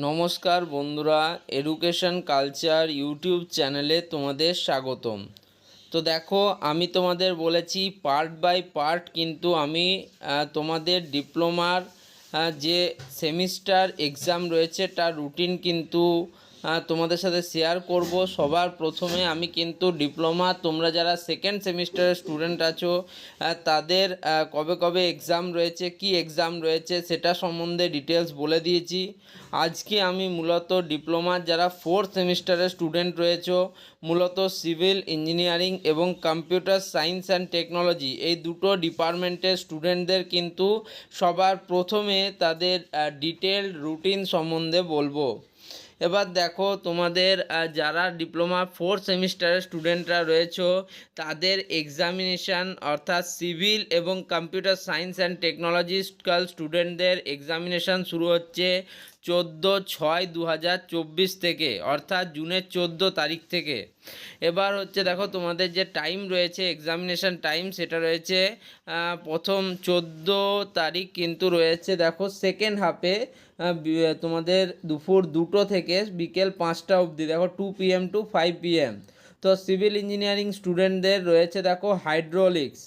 নমস্কার বন্ধুরা, education culture YouTube চ্যানেলে তোমাদের স্বাগতম। তো দেখো, আমি তোমাদের বলেছি পার্ট বাই পার্ট কিন্তু আমি তোমাদের ডিপ্লোমার যে সেমিস্টার এক্সাম রয়েছে তার রুটিন কিন্তু তোমাদের সাথে শেয়ার করব। সবার প্রথমে আমি কিন্তু ডিপ্লোমা তোমরা যারা সেকেন্ড সেমিস্টারের স্টুডেন্ট আছো তাদের কবে কবে এক্সাম রয়েছে, কি এক্সাম রয়েছে সেটা সম্বন্ধে ডিটেলস বলে দিয়েছি। আজকে আমি মূলত ডিপ্লোমার যারা ফোর্থ সেমিস্টারের স্টুডেন্ট রয়েছে, মূলত সিভিল ইঞ্জিনিয়ারিং এবং কম্পিউটার সায়েন্স অ্যান্ড টেকনোলজি এই দুটো ডিপার্টমেন্টের স্টুডেন্টদের কিন্তু সবার প্রথমে তাদের ডিটেলড রুটিন সম্বন্ধে বলবো। এবার দেখো, তোমাদের যারা ডিপ্লোমা ফোর্থ সেমিস্টারের স্টুডেন্টরা রয়েছে তাদের এক্সামিনেশান অর্থাৎ সিভিল এবং কম্পিউটার সায়েন্স অ্যান্ড টেকনোলজিক্যাল স্টুডেন্টদের এক্সামিনেশান শুরু হচ্ছে 14/6/2024 থেকে, অর্থাৎ জুনের 14 তারিখ থেকে। এবার হচ্ছে দেখো, তোমাদের যে টাইম রয়েছে এক্সামিনেশান টাইম সেটা রয়েছে প্রথম 14 তারিখ কিন্তু রয়েছে দেখো সেকেন্ড হাফে তোমাদের দুপুর 2টো থেকে বিকেল 5টা অবধি, দেখো 2 PM to 5 PM। তো সিভিল ইঞ্জিনিয়ারিং স্টুডেন্টদের রয়েছে দেখো হাইড্রোলিক্স,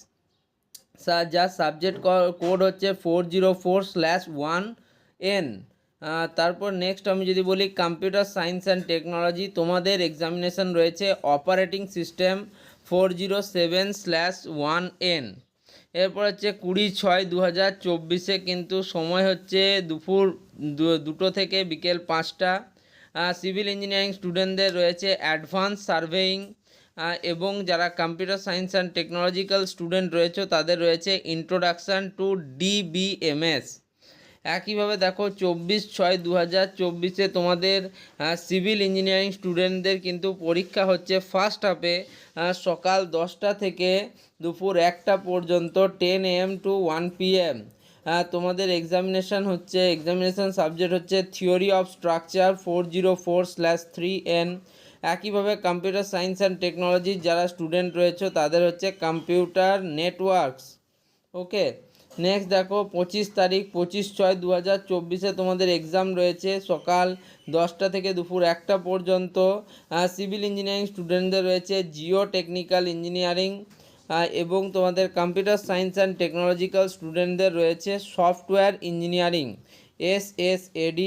যার সাবজেক্ট কোড হচ্ছে 404/1N। তারপর নেক্সট আমি যদি বলি কম্পিউটার সায়েন্স অ্যান্ড টেকনোলজি, তোমাদের এক্সামিনেশান রয়েছে অপারেটিং সিস্টেম 407/1N। এরপর হচ্ছে 20/6/2024 কিন্তু সময় হচ্ছে দুপুর 2টো থেকে বিকেল 5টা। সিভিল ইঞ্জিনিয়ারিং স্টুডেন্টদের রয়েছে অ্যাডভান্স সার্ভেইং, এবং যারা computer science and technological student রয়েছে তাদের রয়েছে ইন্ট্রোডাকশান টু DBMS। একইভাবে দেখো 24/6/2024 তোমাদের সিভিল ইঞ্জিনিয়ারিং স্টুডেন্টদের কিন্তু পরীক্ষা হচ্ছে ফার্স্ট হাফে সকাল 10টা থেকে দুপুর 1টা পর্যন্ত 10 AM to 1 PM। তোমাদের এক্সামিনেশান সাবজেক্ট হচ্ছে থিওরি অফ স্ট্রাকচার 404/3N। একইভাবে কম্পিউটার সায়েন্স অ্যান্ড টেকনোলজি যারা স্টুডেন্ট রয়েছে তাদের হচ্ছে কম্পিউটার নেটওয়ার্কস। ওকে, নেক্সট দেখো 25 তারিখ 25/6/2024 তোমাদের এক্সাম রয়েছে সকাল 10টা থেকে দুপুর 1টা পর্যন্ত। সিভিল ইঞ্জিনিয়ারিং স্টুডেন্টদের রয়েছে জিও টেকনিক্যাল ইঞ্জিনিয়ারিং, এবং তোমাদের কম্পিউটার সায়েন্স অ্যান্ড টেকনোলজিক্যাল স্টুডেন্টদের রয়েছে সফটওয়্যার ইঞ্জিনিয়ারিং SSAD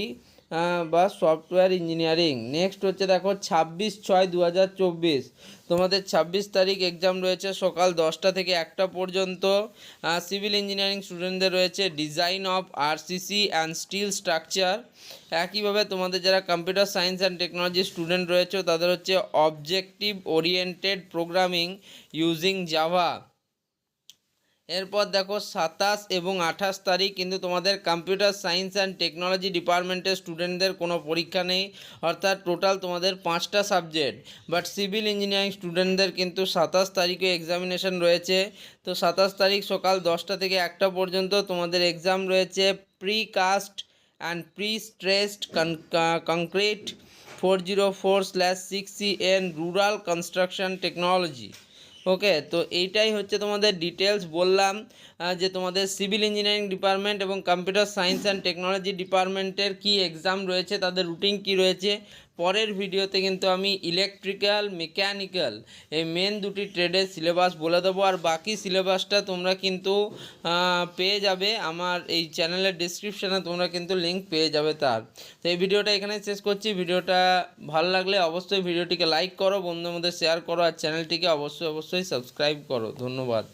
বা সফটওয়্যার ইঞ্জিনিয়ারিং। নেক্সট হচ্ছে দেখো 26/6/2024 তোমাদের 26 তারিখ এক্সাম রয়েছে সকাল 10টা থেকে 1টা পর্যন্ত। সিভিল ইঞ্জিনিয়ারিং স্টুডেন্টদের রয়েছে design of RCC and still structure. একইভাবে তোমাদের যারা computer science and technology student রয়েছে তাদের হচ্ছে objective oriented programming using Java. এরপর দেখো 27 এবং 28 তারিখ কিন্তু তোমাদের কম্পিউটার সায়েন্স অ্যান্ড টেকনোলজি ডিপার্টমেন্টের স্টুডেন্টদের কোনো পরীক্ষা নেই, অর্থাৎ টোটাল তোমাদের 5টা সাবজেক্ট। বাট সিভিল ইঞ্জিনিয়ারিং স্টুডেন্টদের কিন্তু 27 তারিখে এক্সামিনেশন রয়েছে। তো 27 তারিখ সকাল 10টা থেকে 1টা পর্যন্ত তোমাদের এক্সাম রয়েছে precast and prestressed concrete 404/6CN rural construction technology. Okay, তো এইটাই হচ্ছে তোমাদের ডিটেলস বললাম যে তোমাদের সিভিল ইঞ্জিনিয়ারিং ডিপার্টমেন্ট এবং কম্পিউটার সায়েন্স অ্যান্ড টেকনোলজি ডিপার্টমেন্টের কি এক্সাম রয়েছে, তাদের রুটিন কি রয়েছে। পরের ভিডিওতে কিন্তু আমি ইলেকট্রিক্যাল মেকানিক্যাল এই মেন দুটি ট্রেডের সিলেবাস বলে দেবো, আর বাকি সিলেবাসটা তোমরা কিন্তু পেয়ে যাবে আমার এই চ্যানেলের ডিসক্রিপশানে, তোমরা কিন্তু লিঙ্ক পেয়ে যাবে তার। তো এই ভিডিওটা এখানে শেষ করছি। ভিডিওটা ভালো লাগলে অবশ্যই ভিডিওটিকে লাইক করো, বন্ধুদের মধ্যে শেয়ার করো, আর চ্যানেলটিকে অবশ্যই সাবস্ক্রাইব করো। ধন্যবাদ।